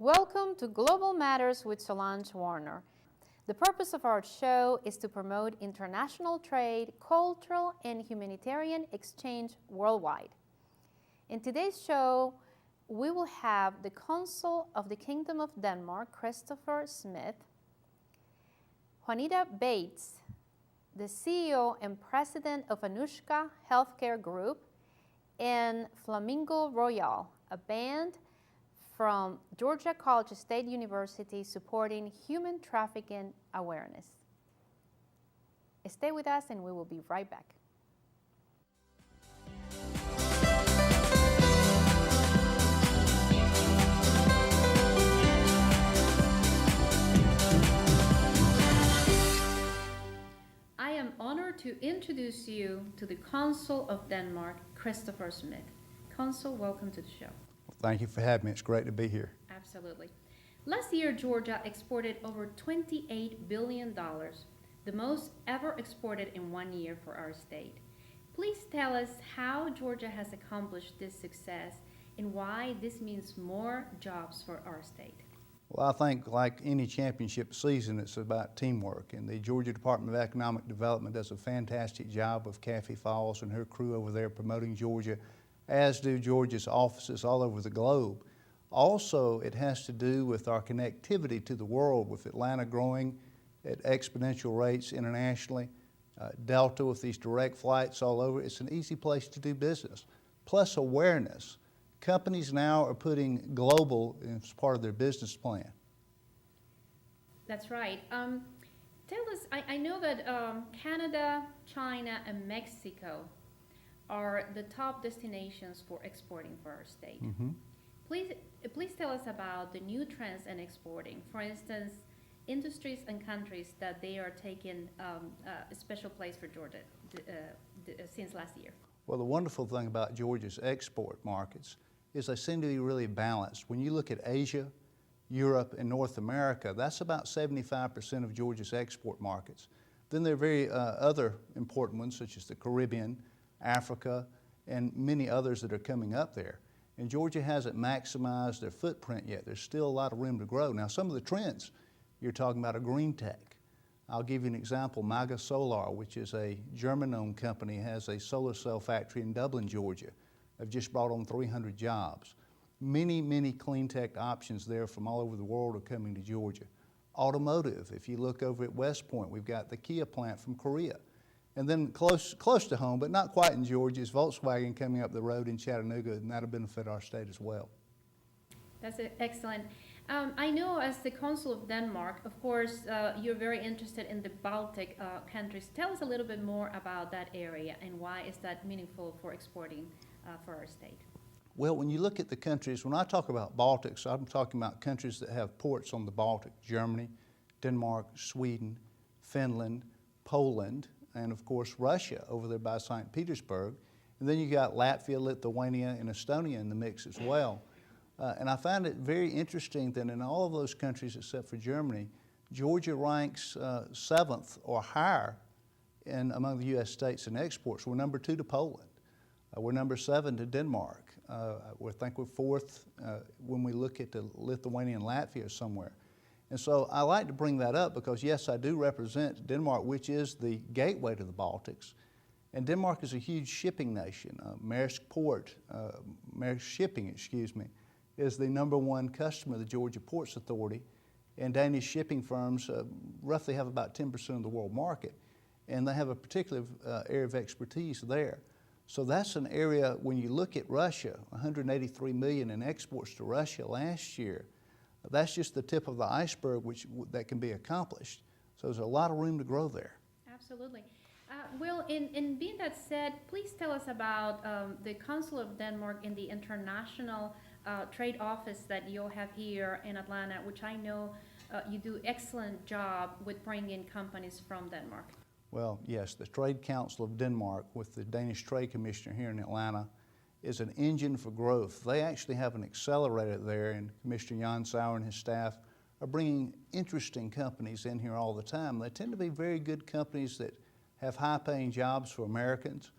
Welcome to Global Matters with Solange Warner. The purpose of our show is to promote international trade, cultural, and humanitarian exchange worldwide. In today's show, we will have the Consul of the Kingdom of Denmark, Christopher Smith, Juanita Bates, the CEO and President of Anushka Healthcare Group, and Flamingo Royal, a band from Georgia College State University supporting human trafficking awareness. Stay with us and we will be right back. I am honored to introduce you to the Consul of Denmark, Christopher Smith. Consul, welcome to the show. Thank you for having me. It's great to be here. Absolutely. Last year, Georgia exported over $28 billion, the most ever exported in 1 year for our state. Please tell us how Georgia has accomplished this success and why this means more jobs for our state. Well, I think like any championship season, it's about teamwork, and the Georgia Department of Economic Development does a fantastic job with Kathy Falls and her crew over there promoting Georgia, as do Georgia's offices all over the globe. Also, it has to do with our connectivity to the world, with Atlanta growing at exponential rates internationally, Delta with these direct flights all over. It's an easy place to do business. Plus awareness. Companies now are putting global as part of their business plan. That's right. Tell us, I know that Canada, China, and Mexico are the top destinations for exporting for our state. Mm-hmm. Please tell us about the new trends in exporting. For instance, industries and countries that they are taking a special place for Georgia since last year. Well, the wonderful thing about Georgia's export markets is they seem to be really balanced. When you look at Asia, Europe, and North America, that's about 75% of Georgia's export markets. Then there are very other important ones, such as the Caribbean, Africa, and many others that are coming up there. And Georgia hasn't maximized their footprint yet. There's still a lot of room to grow. Now, some of the trends, you're talking about a green tech. I'll give you an example. Maga Solar, which is a German-owned company, has a solar cell factory in Dublin, Georgia. They've just brought on 300 jobs. Many clean tech options there from all over the world are coming to Georgia. Automotive, if you look over at West Point, we've got the Kia plant from Korea. And then close to home, but not quite in Georgia, is Volkswagen coming up the road in Chattanooga, and that'll benefit our state as well. That's excellent. I know as the Consul of Denmark, of course, you're very interested in the Baltic countries. Tell us a little bit more about that area and why is that meaningful for exporting for our state? Well, when you look at the countries, when I talk about Baltics, I'm talking about countries that have ports on the Baltic: Germany, Denmark, Sweden, Finland, Poland, and of course Russia over there by St. Petersburg. And then you got Latvia, Lithuania, and Estonia in the mix as well. And I find it very interesting that in all of those countries except for Germany, Georgia ranks 7th or higher among the U.S. states in exports. We're number 2 to Poland. We're number 7 to Denmark. I think we're 4th when we look at the Lithuania and Latvia somewhere. And so I like to bring that up because, yes, I do represent Denmark, which is the gateway to the Baltics. And Denmark is a huge shipping nation. Maersk Shipping, is the #1 customer of the Georgia Ports Authority. And Danish shipping firms roughly have about 10% of the world market. And they have a particular area of expertise there. So that's an area, when you look at Russia, 183 million in exports to Russia last year. That's just the tip of the iceberg that can be accomplished. So there's a lot of room to grow there. Absolutely. Well, in being that said, please tell us about the Consul of Denmark in the international trade office that you have here in Atlanta, which I know you do excellent job with bringing companies from Denmark. Well, yes, the Trade Council of Denmark with the Danish Trade Commissioner here in Atlanta is an engine for growth. They actually have an accelerator there, and Commissioner Jan Sauer and his staff are bringing interesting companies in here all the time. They tend to be very good companies that have high-paying jobs for Americans.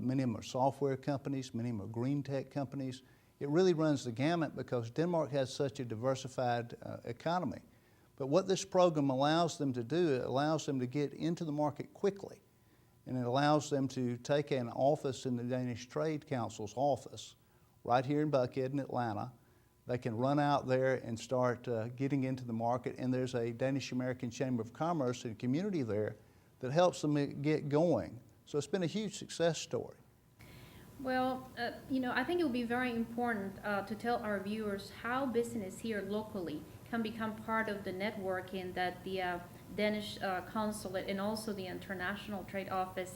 Many of them are software companies, many of them are green tech companies, It really runs the gamut because Denmark has such a diversified economy. But what this program allows them to do, it allows them to get into the market quickly. And it allows them to take an office in the Danish Trade Council's office right here in Buckhead in Atlanta. They can run out there and start getting into the market, and there's a Danish-American Chamber of Commerce and community there that helps them get going. So it's been a huge success story. Well, I think it would be very important to tell our viewers how business here locally can become part of the networking that the Danish consulate and also the International Trade Office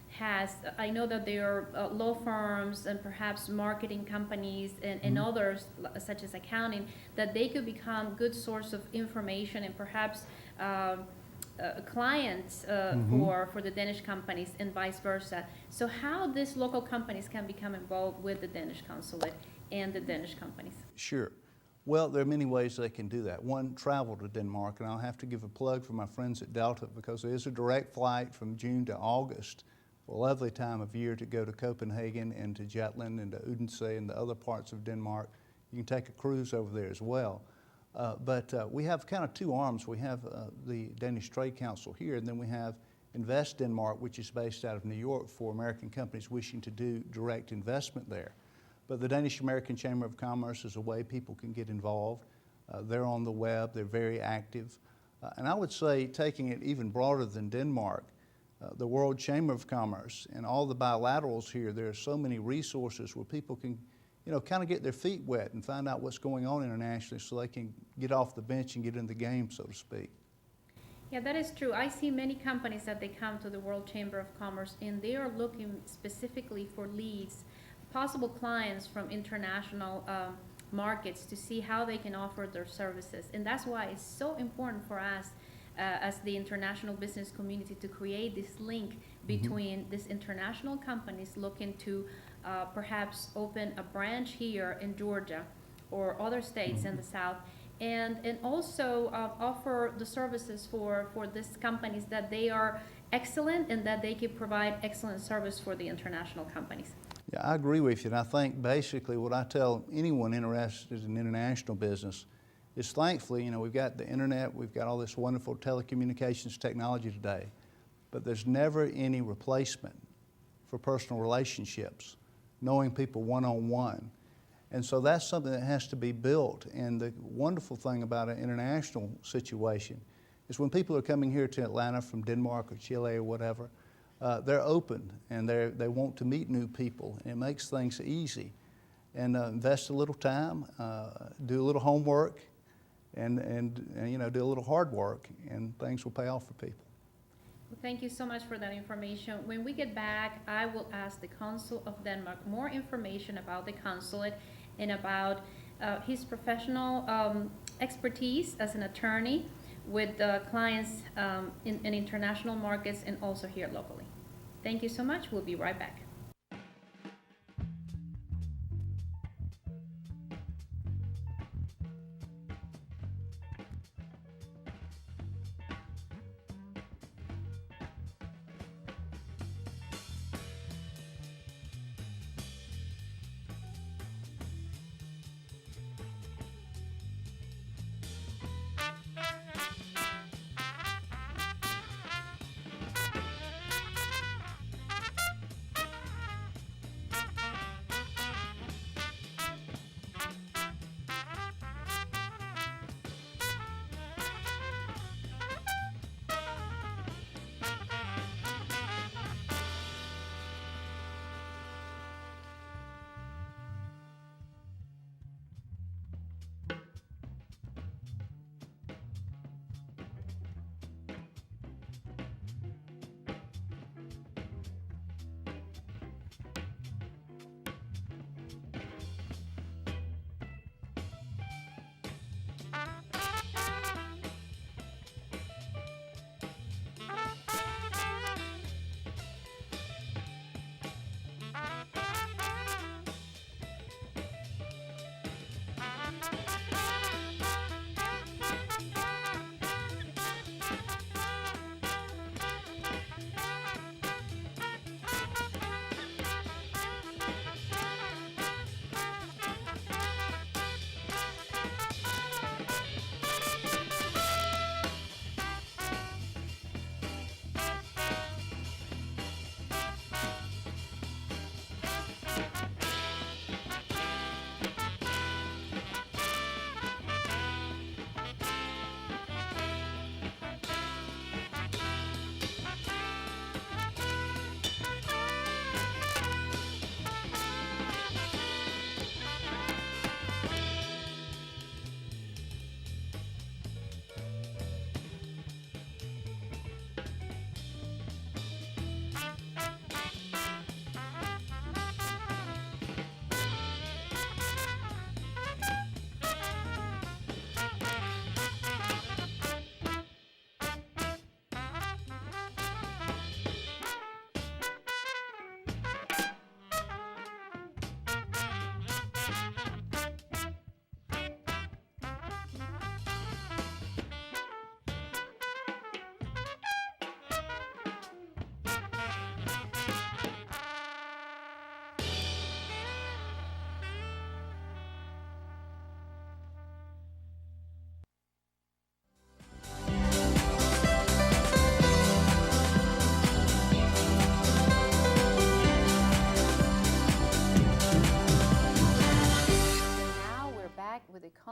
has. I know that there are law firms and perhaps marketing companies and others, such as accounting, that they could become good source of information and perhaps clients for the Danish companies and vice versa. So how these local companies can become involved with the Danish consulate and the Danish companies? Sure. Well, there are many ways they can do that. One, travel to Denmark, and I'll have to give a plug for my friends at Delta because there is a direct flight from June to August. A lovely time of year to go to Copenhagen and to Jutland and to Odense and the other parts of Denmark. You can take a cruise over there as well. But we have kind of two arms. We have the Danish Trade Council here, and then we have Invest Denmark, which is based out of New York for American companies wishing to do direct investment there. But the Danish-American Chamber of Commerce is a way people can get involved. They're on the web, they're very active. And I would say, taking it even broader than Denmark, the World Chamber of Commerce and all the bilaterals here, there are so many resources where people can kind of get their feet wet and find out what's going on internationally so they can get off the bench and get in the game, so to speak. Yeah, that is true. I see many companies that they come to the World Chamber of Commerce and they are looking specifically for leads, possible clients from international markets to see how they can offer their services. And that's why it's so important for us as the international business community to create this link between these international companies looking to perhaps open a branch here in Georgia or other states in the South, and also offer the services for these companies that they are excellent and that they can provide excellent service for the international companies. Yeah, I agree with you, and I think basically what I tell anyone interested in international business is thankfully, we've got the internet, we've got all this wonderful telecommunications technology today, but there's never any replacement for personal relationships, knowing people one-on-one. And so that's something that has to be built. And the wonderful thing about an international situation is when people are coming here to Atlanta from Denmark or Chile or whatever, they're open and they want to meet new people, and it makes things easy. And invest a little time, do a little homework, and do a little hard work, and things will pay off for people. Well, thank you so much for that information. When we get back, I will ask the Consul of Denmark more information about the consulate and about his professional expertise as an attorney with clients in international markets and also here locally. Thank you so much. We'll be right back.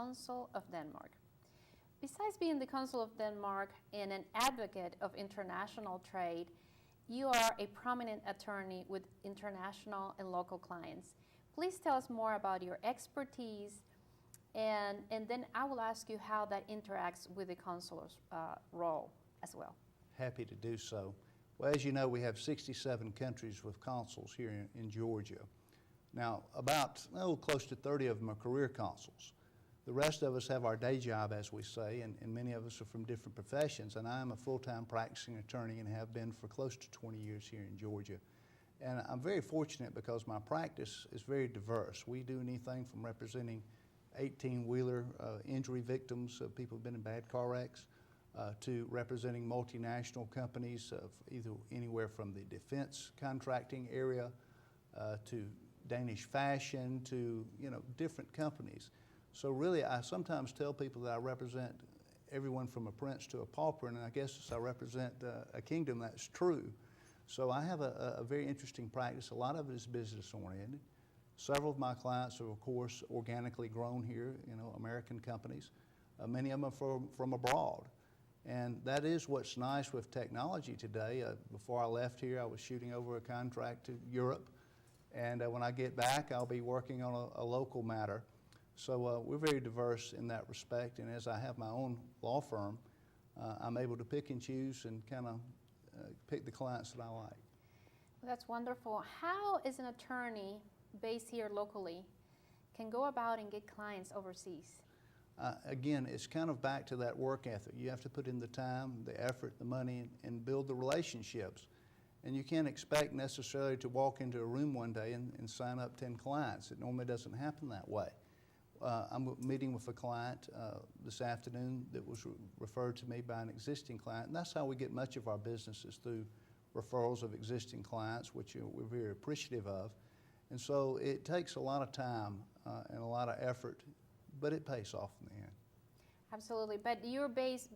Consul of Denmark. Besides being the Consul of Denmark and an advocate of international trade, you are a prominent attorney with international and local clients. Please tell us more about your expertise, and then I will ask you how that interacts with the consular's role as well. Happy to do so. Well, as you know, we have 67 countries with consuls here in Georgia. Now, about close to 30 of them are career consuls. The rest of us have our day job, as we say, and many of us are from different professions. And I am a full-time practicing attorney and have been for close to 20 years here in Georgia. And I'm very fortunate because my practice is very diverse. We do anything from representing 18-wheeler injury victims, people who've been in bad car wrecks, to representing multinational companies of anywhere from the defense contracting area to Danish fashion to different companies. So really, I sometimes tell people that I represent everyone from a prince to a pauper, and I guess I represent a kingdom that's true. So I have a very interesting practice. A lot of it is business-oriented. Several of my clients are, of course, organically grown here, American companies. Many of them are from abroad. And that is what's nice with technology today. Before I left here, I was shooting over a contract to Europe. And when I get back, I'll be working on a local matter. So we're very diverse in that respect. And as I have my own law firm, I'm able to pick and choose and kind of pick the clients that I like. Well, that's wonderful. How is an attorney based here locally can go about and get clients overseas? Again, it's kind of back to that work ethic. You have to put in the time, the effort, the money, and build the relationships. And you can't expect necessarily to walk into a room one day and sign up 10 clients. It normally doesn't happen that way. I'm meeting with a client this afternoon that was referred to me by an existing client, and that's how we get much of our business is through referrals of existing clients, which we're very appreciative of. And so it takes a lot of time and a lot of effort, but it pays off in the end. Absolutely, but you're based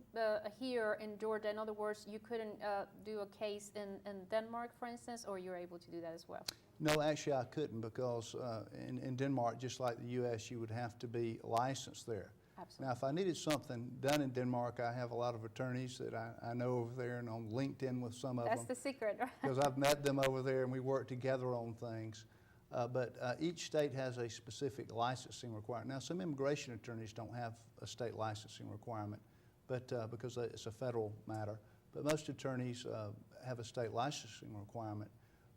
here in Georgia. In other words, you couldn't do a case in Denmark, for instance, or you're able to do that as well? No, actually I couldn't because in Denmark, just like the U.S., you would have to be licensed there. Absolutely. Now, if I needed something done in Denmark, I have a lot of attorneys that I know over there and on LinkedIn with some of them. That's the secret, right? Because I've met them over there and we work together on things. But each state has a specific licensing requirement. Now, some immigration attorneys don't have a state licensing requirement, but because it's a federal matter. But most attorneys have a state licensing requirement.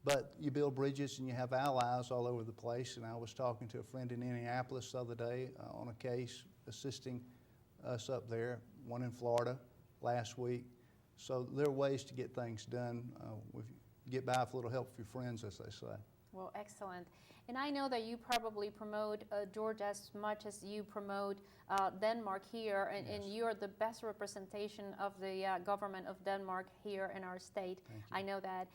But you build bridges and you have allies all over the place. And I was talking to a friend in Indianapolis the other day on a case assisting us up there, one in Florida last week. So there are ways to get things done. Get by with a little help from your friends, as they say. Well, excellent. And I know that you probably promote Georgia as much as you promote Denmark here, and, Yes. and you're the best representation of the government of Denmark here in our state. I know that.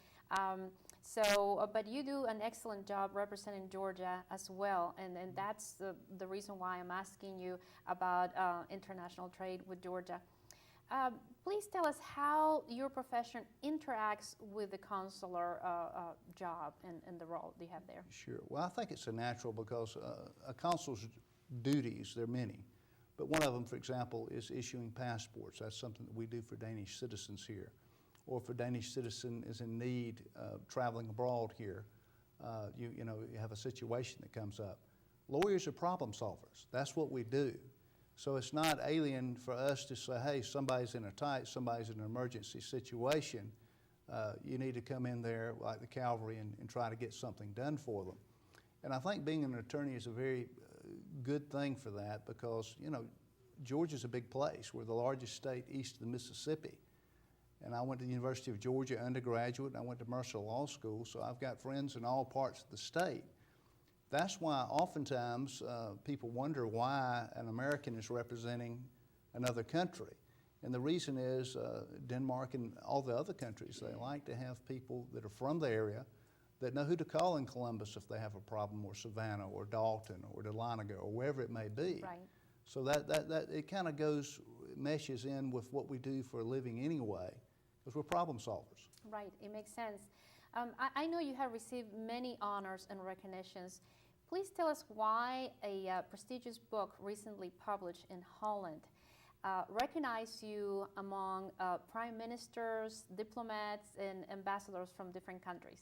But you do an excellent job representing Georgia as well, and that's the reason why I'm asking you about international trade with Georgia. Please tell us how your profession interacts with the consular job and the role you have there. Sure. Well, I think it's a natural because a consul's duties, there are many, but one of them, for example, is issuing passports. That's something that we do for Danish citizens here. Or if a Danish citizen is in need of traveling abroad here, you have a situation that comes up. Lawyers are problem solvers. That's what we do. So it's not alien for us to say, hey, somebody's in a somebody's in an emergency situation. You need to come in there like the cavalry and try to get something done for them. And I think being an attorney is a very good thing for that because, Georgia's a big place. We're the largest state east of the Mississippi. And I went to the University of Georgia undergraduate, and I went to Mercer Law School, so I've got friends in all parts of the state. That's why oftentimes people wonder why an American is representing another country. And the reason is Denmark and all the other countries, they like to have people that are from the area that know who to call in Columbus if they have a problem, or Savannah, or Dalton, or Dahlonega, or wherever it may be. Right. So that it kind of meshes in with what we do for a living anyway, because we're problem solvers. Right, it makes sense. I know you have received many honors and recognitions. Please tell us why a prestigious book recently published in Holland recognized you among prime ministers, diplomats, and ambassadors from different countries.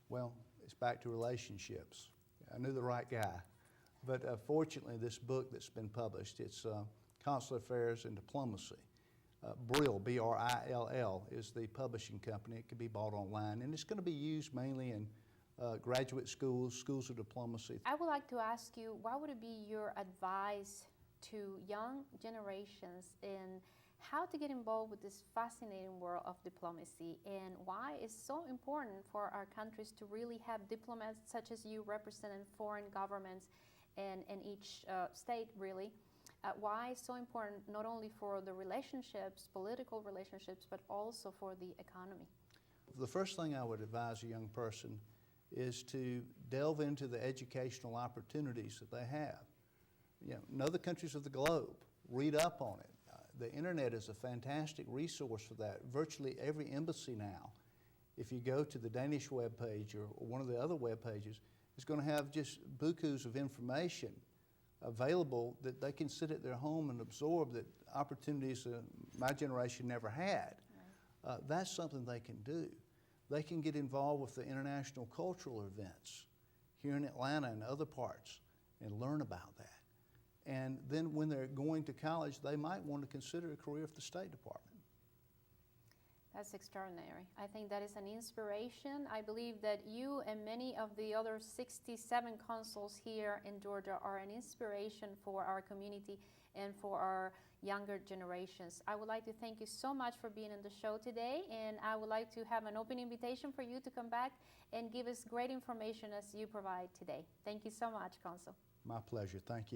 Well, it's back to relationships. I knew the right guy. But fortunately, this book that's been published, it's Consular Affairs and Diplomacy. Brill, B-R-I-L-L, is the publishing company. It can be bought online, and it's going to be used mainly in graduate schools, schools of diplomacy. I would like to ask you, what would be your advice to young generations in how to get involved with this fascinating world of diplomacy, and why it's so important for our countries to really have diplomats such as you representing foreign governments and each state, really? Why it's so important not only for the relationships, political relationships, but also for the economy? The first thing I would advise a young person is to delve into the educational opportunities that they have. Know the countries of the globe, read up on it. The internet is a fantastic resource for that. Virtually every embassy now, if you go to the Danish webpage or one of the other web pages, is going to have just bukus of information available that they can sit at their home and absorb, that opportunities my generation never had. Right. That's something they can do. They can get involved with the international cultural events here in Atlanta and other parts and learn about that. And then when they're going to college, they might want to consider a career with the State Department. That's extraordinary. I think that is an inspiration. I believe that you and many of the other 67 consuls here in Georgia are an inspiration for our community and for our younger generations. I would like to thank you so much for being on the show today, and I would like to have an open invitation for you to come back and give us great information as you provide today. Thank you so much, Consul. My pleasure. Thank you.